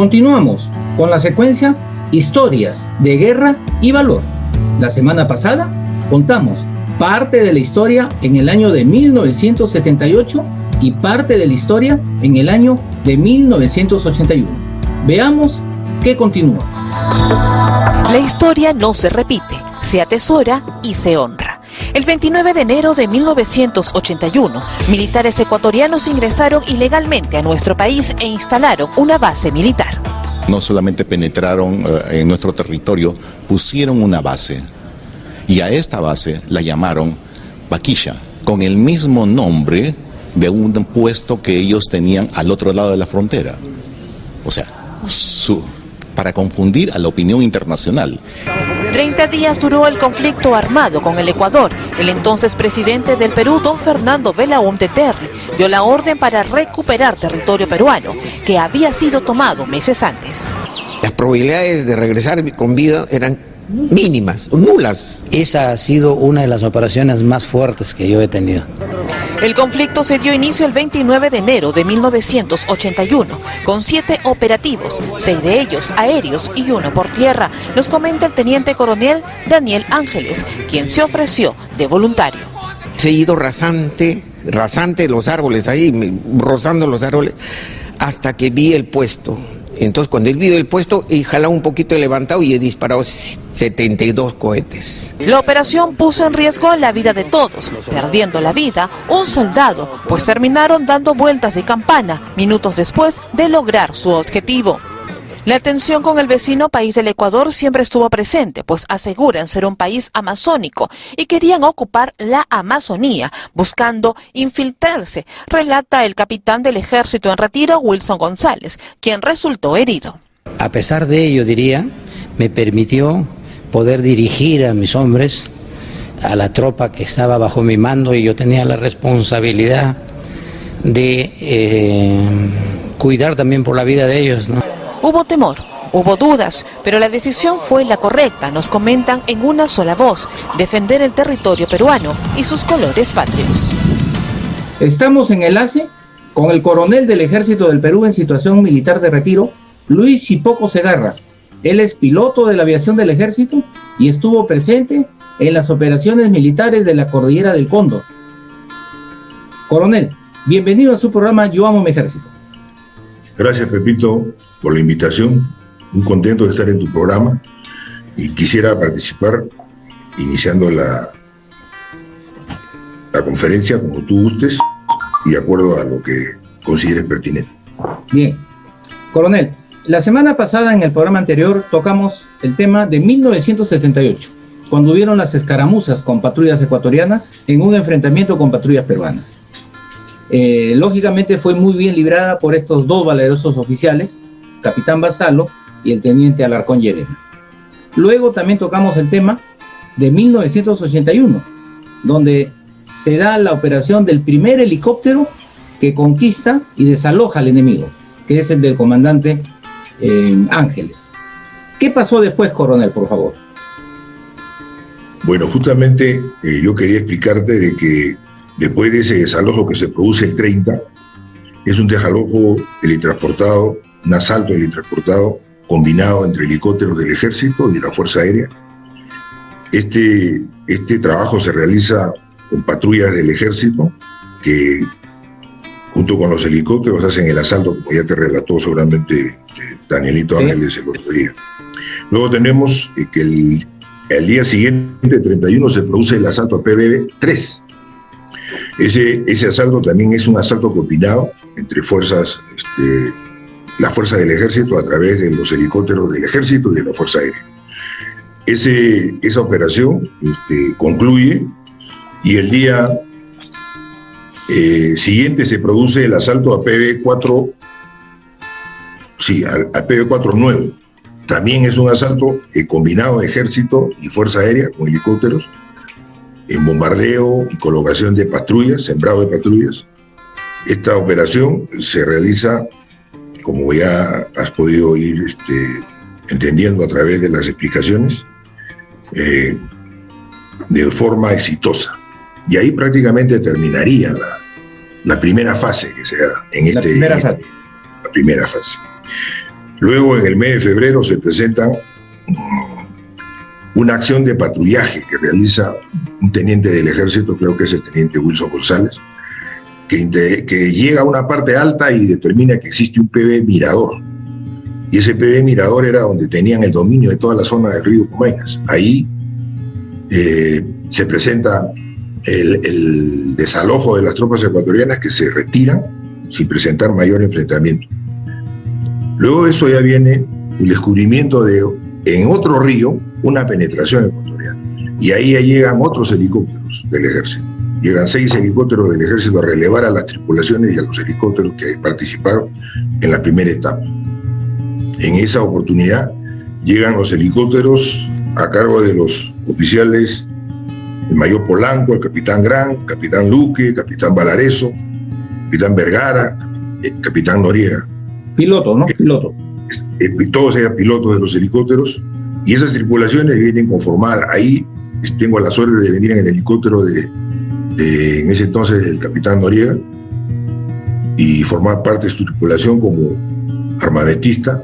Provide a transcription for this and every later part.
Continuamos con la secuencia Historias de Guerra y Valor. La semana pasada contamos parte de la historia en el año de 1978 y parte de la historia en el año de 1981. Veamos qué continúa. La historia no se repite, se atesora y se honra. El 29 de enero de 1981, militares ecuatorianos ingresaron ilegalmente a nuestro país e instalaron una base militar. No solamente penetraron en nuestro territorio, pusieron una base. Y a esta base la llamaron Vaquilla, con el mismo nombre de un puesto que ellos tenían al otro lado de la frontera. O sea, para confundir a la opinión internacional. 30 días duró el conflicto armado con el Ecuador. El entonces presidente del Perú, don Fernando Belaúnde Terry, dio la orden para recuperar territorio peruano, que había sido tomado meses antes. Las probabilidades de regresar con vida eran mínimas, nulas. Esa ha sido una de las operaciones más fuertes que yo he tenido. El conflicto se dio inicio el 29 de enero de 1981, con 7 operativos, 6 de ellos aéreos y 1 por tierra, nos comenta el teniente coronel Daniel Ángeles, quien se ofreció de voluntario. Se ha ido rasante los árboles ahí, rozando los árboles, hasta que vi el puesto. Entonces cuando he visto el puesto he jalado un poquito, he levantado y he disparado 72 cohetes. La operación puso en riesgo la vida de todos, perdiendo la vida un soldado, pues terminaron dando vueltas de campana minutos después de lograr su objetivo. La tensión con el vecino país del Ecuador siempre estuvo presente, pues aseguran ser un país amazónico y querían ocupar la Amazonía, buscando infiltrarse, relata el capitán del ejército en retiro, Wilson González, quien resultó herido. A pesar de ello, diría, me permitió poder dirigir a mis hombres, a la tropa que estaba bajo mi mando, y yo tenía la responsabilidad de cuidar también por la vida de ellos, ¿no? Hubo temor, hubo dudas, pero la decisión fue la correcta, nos comentan en una sola voz: defender el territorio peruano y sus colores patrios. Estamos en enlace con el coronel del Ejército del Perú en situación militar de retiro, Luis Chipoco Segarra. Él es piloto de la aviación del Ejército y estuvo presente en las operaciones militares de la Cordillera del Cóndor. Coronel, bienvenido a su programa Yo Amo Mi Ejército. Gracias, Pepito, por la invitación. Muy contento de estar en tu programa y quisiera participar iniciando la conferencia como tú gustes y de acuerdo a lo que consideres pertinente. Bien. Coronel, la semana pasada en el programa anterior tocamos el tema de 1978, cuando hubieron las escaramuzas con patrullas ecuatorianas en un enfrentamiento con patrullas peruanas. Lógicamente fue muy bien librada por estos dos valerosos oficiales, capitán Basalo y el teniente Alarcón Llerena. Luego también tocamos el tema de 1981, donde se da la operación del primer helicóptero que conquista y desaloja al enemigo, que es el del comandante Ángeles. ¿Qué pasó después, coronel, por favor? Bueno, justamente yo quería explicarte de que después de ese desalojo que se produce el 30, es un desalojo helitransportado, un asalto helitransportado combinado entre helicópteros del Ejército y de la Fuerza Aérea. Este trabajo se realiza con patrullas del Ejército que junto con los helicópteros hacen el asalto, como ya te relató seguramente Danielito Ángeles el otro día. Luego tenemos que el día siguiente, 31, se produce el asalto a PBB-3. Ese asalto también es un asalto combinado entre fuerzas, la fuerza del Ejército a través de los helicópteros del Ejército y de la Fuerza Aérea. Esa operación concluye y el día siguiente se produce el asalto a PB4, a PB4 nuevo. También es un asalto combinado de Ejército y Fuerza Aérea con helicópteros, en bombardeo y colocación de patrullas, sembrado de patrullas. Esta operación se realiza, como ya has podido ir entendiendo a través de las explicaciones, de forma exitosa. Y ahí prácticamente terminaría la primera fase que se da en la primera fase. Luego, en el mes de febrero, se presenta una acción de patrullaje que realiza un teniente del ejército, creo que es el teniente Wilson González, que llega a una parte alta y determina que existe un PB mirador. Y ese PB mirador era donde tenían el dominio de toda la zona del río Comainas. Ahí se presenta el desalojo de las tropas ecuatorianas, que se retiran sin presentar mayor enfrentamiento. Luego de eso ya viene el descubrimiento de, en otro río, una penetración ecuatoriana. Y ahí ya llegan otros helicópteros del ejército. Llegan 6 helicópteros del ejército a relevar a las tripulaciones y a los helicópteros que participaron en la primera etapa. En esa oportunidad llegan los helicópteros a cargo de los oficiales, el mayor Polanco, el capitán Gran, capitán Luque, capitán Valareso, capitán Vergara, capitán Noriega. Piloto, ¿no? Piloto. Todos eran pilotos de los helicópteros y esas tripulaciones vienen conformadas. Ahí tengo la suerte de venir en el helicóptero en ese entonces el capitán Noriega y formar parte de su tripulación como armamentista,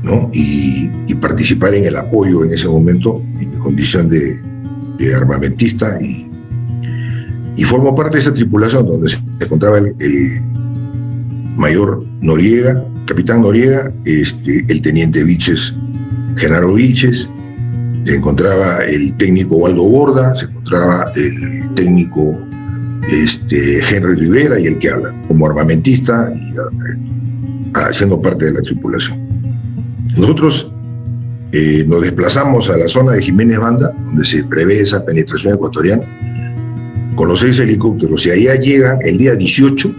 ¿no? Y participar en el apoyo en ese momento en condición de armamentista y formo parte de esa tripulación donde se encontraba el mayor Noriega, capitán Noriega, el teniente Vilches, Genaro Vilches, se encontraba el técnico Waldo Borda, se encontraba el técnico Henry Rivera y el que habla como armamentista y haciendo parte de la tripulación. Nosotros nos desplazamos a la zona de Jiménez Banda, donde se prevé esa penetración ecuatoriana, con los 6 helicópteros, y allá llegan el día 18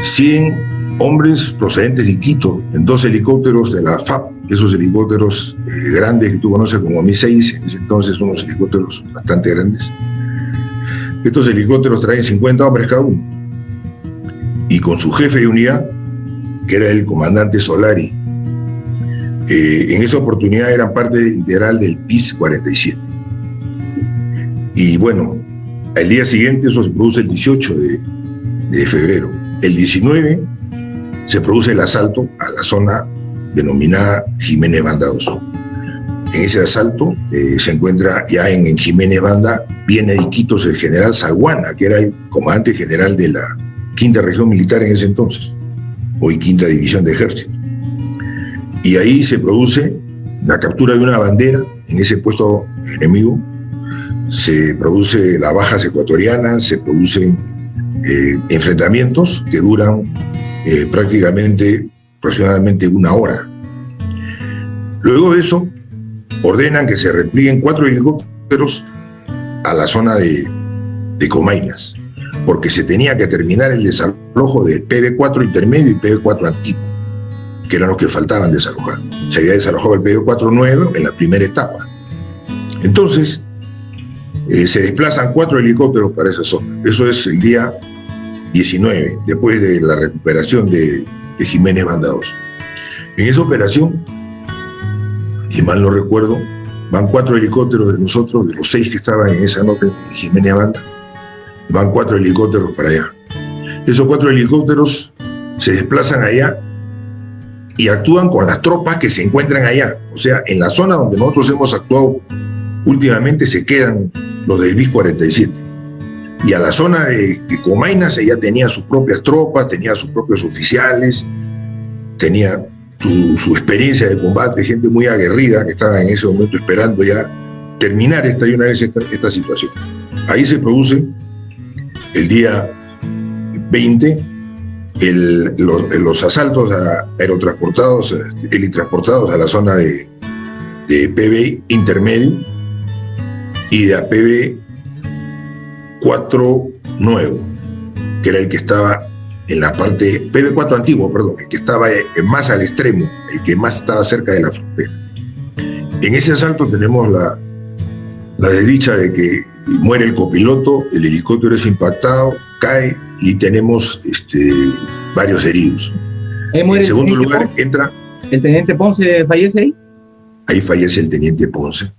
100 hombres procedentes de Quito en 2 helicópteros de la FAP, esos helicópteros grandes que tú conoces como Mi-6, en ese entonces unos helicópteros bastante grandes. Estos helicópteros traen 50 hombres cada uno, y con su jefe de unidad, que era el comandante Solari. En esa oportunidad eran parte integral del PIS 47. Y bueno, al día siguiente, eso se produce el 18 de febrero. El 19 se produce el asalto a la zona denominada Jiménez Banda 2. En ese asalto se encuentra ya en Jiménez Banda, viene de Iquitos el general Salguana, que era el comandante general de la 5ª Región Militar en ese entonces, hoy 5ª División de Ejército. Y ahí se produce la captura de una bandera en ese puesto enemigo, se produce las bajas ecuatorianas, se producen enfrentamientos que duran aproximadamente 1 hora. Luego de eso, ordenan que se replieguen 4 helicópteros a la zona de Comainas, porque se tenía que terminar el desalojo del PB4 intermedio y PB4 antiguo, que eran los que faltaban desalojar. Se había desalojado el PB4 nuevo en la primera etapa. Entonces, se desplazan 4 helicópteros para esa zona. Eso es el día 19, después de la recuperación de Jiménez Banda 2. En esa operación, si mal no recuerdo, van 4 helicópteros de nosotros, de los 6 que estaban en esa nota de Jiménez Banda, van 4 helicópteros para allá. Esos 4 helicópteros se desplazan allá y actúan con las tropas que se encuentran allá. O sea, en la zona donde nosotros hemos actuado últimamente se quedan los del BIS 47. Y a la zona de Comainas ella tenía sus propias tropas, tenía sus propios oficiales, tenía su experiencia de combate, gente muy aguerrida que estaba en ese momento esperando ya terminar esta situación. Ahí se produce el día 20 los asaltos a aerotransportados, helitransportados a la zona de PB intermedio y de PB 4 nuevo, que era el que estaba en la parte, PB4 antiguo, perdón, el que estaba más al extremo, el que más estaba cerca de la frontera. En ese asalto tenemos la desdicha de que muere el copiloto, el helicóptero es impactado, cae y tenemos varios heridos. En segundo lugar entra... ¿El teniente Ponce fallece ahí? Ahí fallece el teniente Ponce,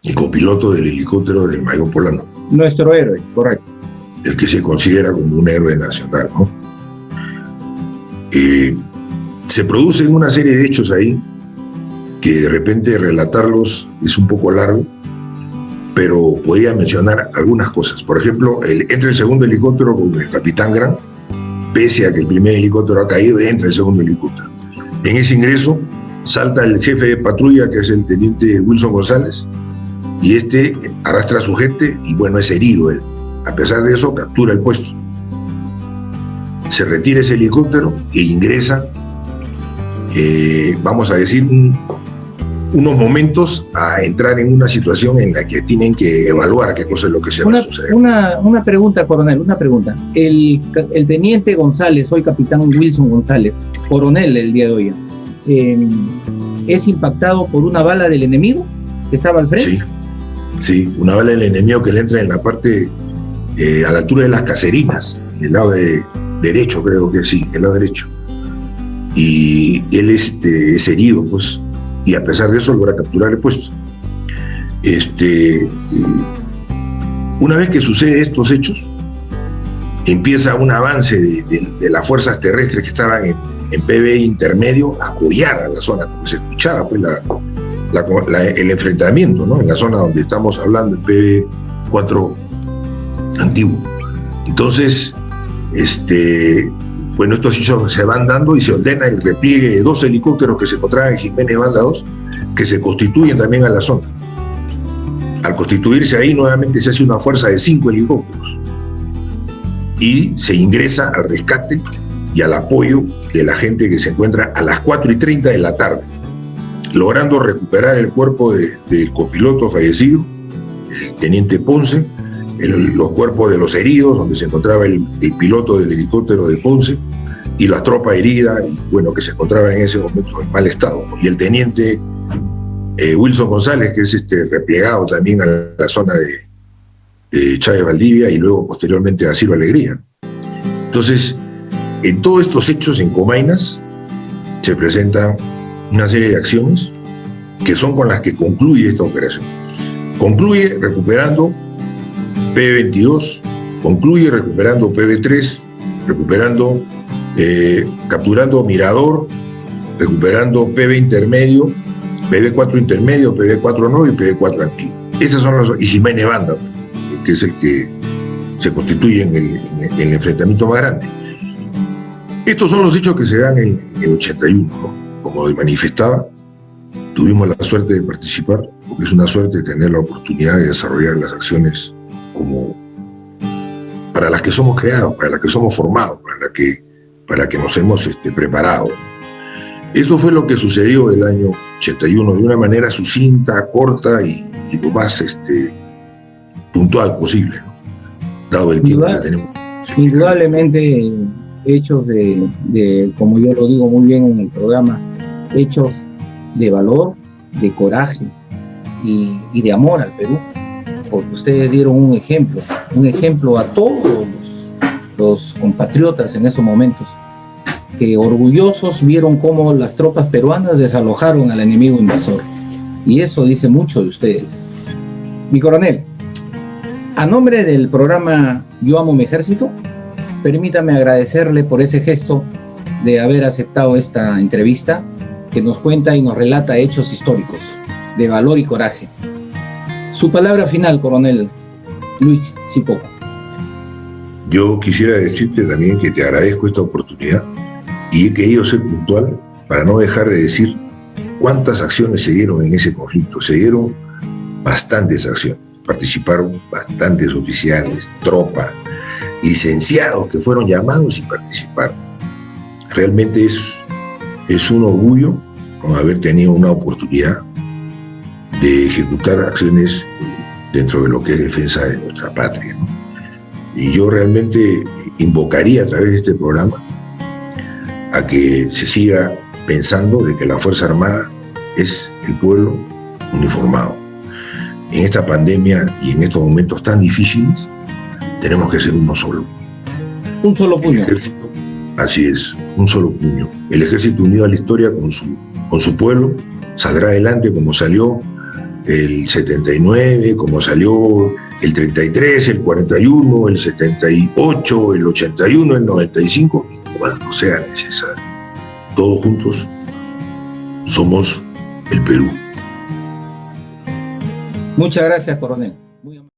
el copiloto del helicóptero del mayor Polanco. Nuestro héroe, correcto. El que se considera como un héroe nacional, ¿no? Se producen una serie de hechos ahí que de repente relatarlos es un poco largo, pero podría mencionar algunas cosas. Por ejemplo, entra el segundo helicóptero con el capitán Gran, pese a que el primer helicóptero ha caído, entra el segundo helicóptero. En ese ingreso salta el jefe de patrulla, que es el teniente Wilson González, y arrastra a su gente y bueno, es herido él. A pesar de eso, captura el puesto. Se retira ese helicóptero e ingresa, vamos a decir, unos momentos a entrar en una situación en la que tienen que evaluar qué cosa es lo que se va a suceder. Una pregunta, coronel, una pregunta. El teniente González, hoy capitán Wilson González, coronel el día de hoy, ¿es impactado por una bala del enemigo que estaba al frente? Sí, una bala del enemigo que le entra en la parte, a la altura de las caserinas, en el lado derecho, creo que sí, el lado derecho. Y él es herido, pues, y a pesar de eso logra capturar el puesto. Una vez que sucede estos hechos, empieza un avance de las fuerzas terrestres que estaban en PB intermedio a apoyar a la zona, porque se escuchaba pues, el enfrentamiento, ¿no? En la zona donde estamos hablando, en PB 4 antiguo. Entonces, bueno, estos hechos se van dando y se ordena el repliegue de 2 helicópteros que se encontraban en Jiménez Banda 2, que se constituyen también a la zona. Al constituirse ahí, nuevamente se hace una fuerza de 5 helicópteros y se ingresa al rescate y al apoyo de la gente que se encuentra a las 4:30 de la tarde, logrando recuperar el cuerpo del copiloto fallecido, el teniente Ponce, los cuerpos de los heridos, donde se encontraba el piloto del helicóptero de Ponce, y la tropa herida, y bueno, que se encontraba en ese momento en mal estado, y el teniente Wilson González, que es replegado también a la zona de Chávez Valdivia, y luego posteriormente a Ciro Alegría. Entonces, en todos estos hechos en Comainas se presentan una serie de acciones que son con las que concluye esta operación. Concluye recuperando PB-22, concluye recuperando PB-3, capturando Mirador, recuperando PB intermedio, PB-4 intermedio, PB-4 nuevo y PB-4 antiguo. Esas son las, y Jiménez Banda, que es el que se constituye en el enfrentamiento más grande. Estos son los hechos que se dan en el 81, ¿no? Como manifestaba, tuvimos la suerte de participar, porque es una suerte tener la oportunidad de desarrollar las acciones como para las que somos creados, para las que somos formados, para que nos hemos preparado. Esto fue lo que sucedió el año 81 de una manera sucinta, corta y lo más puntual posible, ¿no? Dado el tiempo que tenemos. Indudablemente hechos de, como yo lo digo muy bien en el programa, hechos de valor, de coraje y de amor al Perú, porque ustedes dieron un ejemplo a todos los compatriotas en esos momentos, que orgullosos vieron cómo las tropas peruanas desalojaron al enemigo invasor, y eso dice mucho de ustedes. Mi coronel, a nombre del programa Yo Amo Mi Ejército, permítame agradecerle por ese gesto de haber aceptado esta entrevista que nos cuenta y nos relata hechos históricos de valor y coraje. Su palabra final, coronel Luis Sipoco. Yo quisiera decirte también que te agradezco esta oportunidad y he querido ser puntual para no dejar de decir cuántas acciones se dieron en ese conflicto. Se dieron bastantes acciones, participaron bastantes oficiales, tropa, licenciados que fueron llamados y participaron. Realmente es un orgullo haber tenido una oportunidad de ejecutar acciones dentro de lo que es defensa de nuestra patria, ¿no? Y yo realmente invocaría a través de este programa a que se siga pensando de que la Fuerza Armada es el pueblo uniformado. En esta pandemia y en estos momentos tan difíciles, tenemos que ser uno solo. Un solo puño. Así es, un solo puño. El ejército unido a la historia con su pueblo saldrá adelante como salió el 79, como salió el 33, el 41, el 78, el 81, el 95, y cuando sea necesario. todos juntos, somos el Perú. Muchas gracias, coronel.